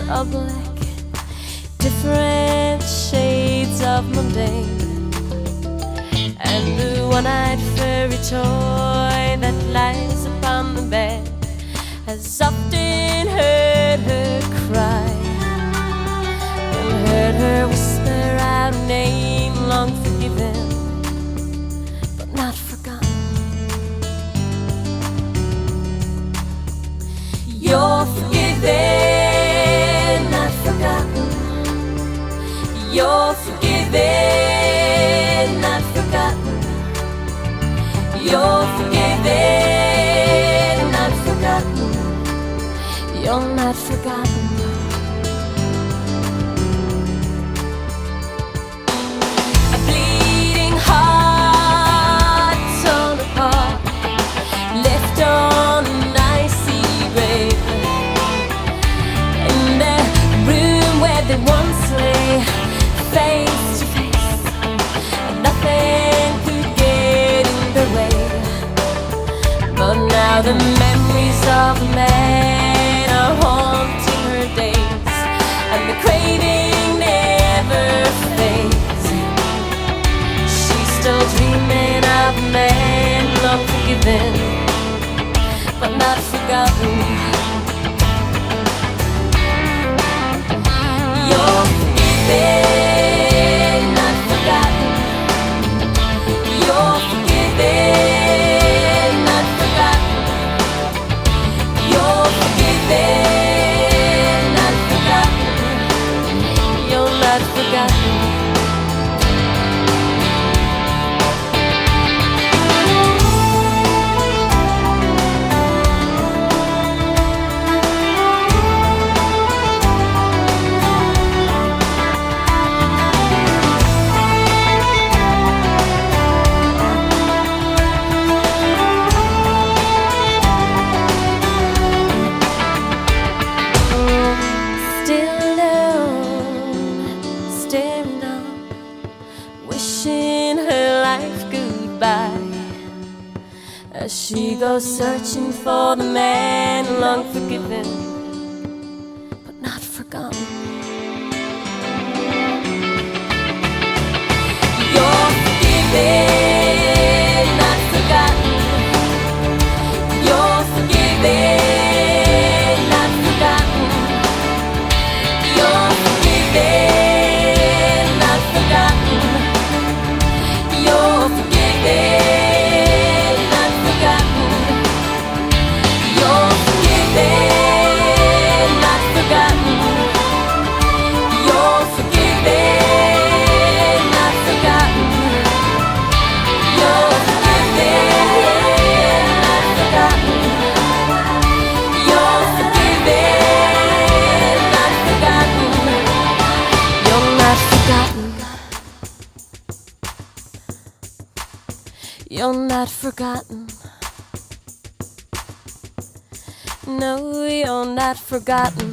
of black, different shades of mundane, and the one-eyed furry toy that lies upon the bed has often heard her cry and heard her whisper out a name long forgiven but not forgotten. You're forgiven, not forgotten. You're forgiven, not forgotten. You're forgiven, not forgotten. You're not forgotten. A bleeding heart torn apart, left on an icy grave, in the room where they once lay face to face, and nothing could get in the way. But now the memories of the man are haunting her days, and the craving never fades. She's still dreaming of a man long forgiven but not forgotten. You're forgiven, not forgotten. You're forgiven, not forgotten. You're forgiven, not forgotten. You're not forgotten. As she goes searching for the man long forgiven but not forgotten. You're forgiven, not forgotten. You're forgiven, not forgotten. You're forgiven, not forgotten. You're forgiven. You're not forgotten. No, you're not forgotten.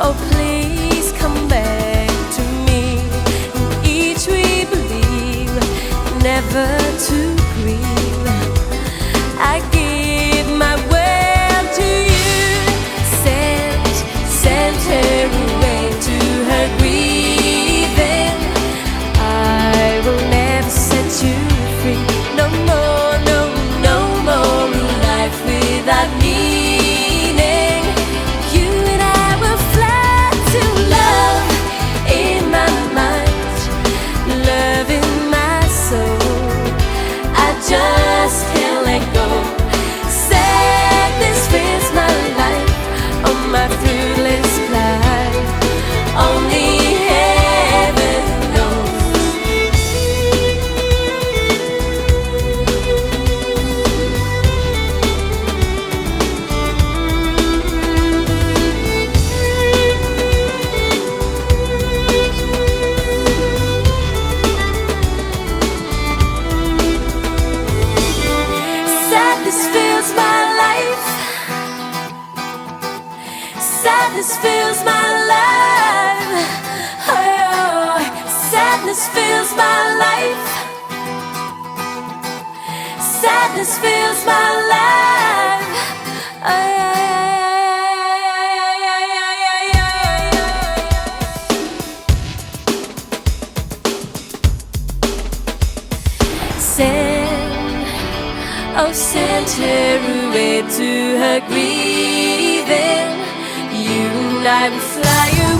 Oh, please come back to me. In each we believe, never to grieve. I give my world to you. Send her away to her grieving. I will never set you free. No more, no more life without meaning. You and I will fly to love in my mind, love in my soul. I just can't let go. Sadness fills my life on my fruitless life. Only heaven knows. Sadness fills my life. Sadness fills my life. Oh, sadness fills my life. Sadness fills my life. Send her away to her grieving. You and I will fly away.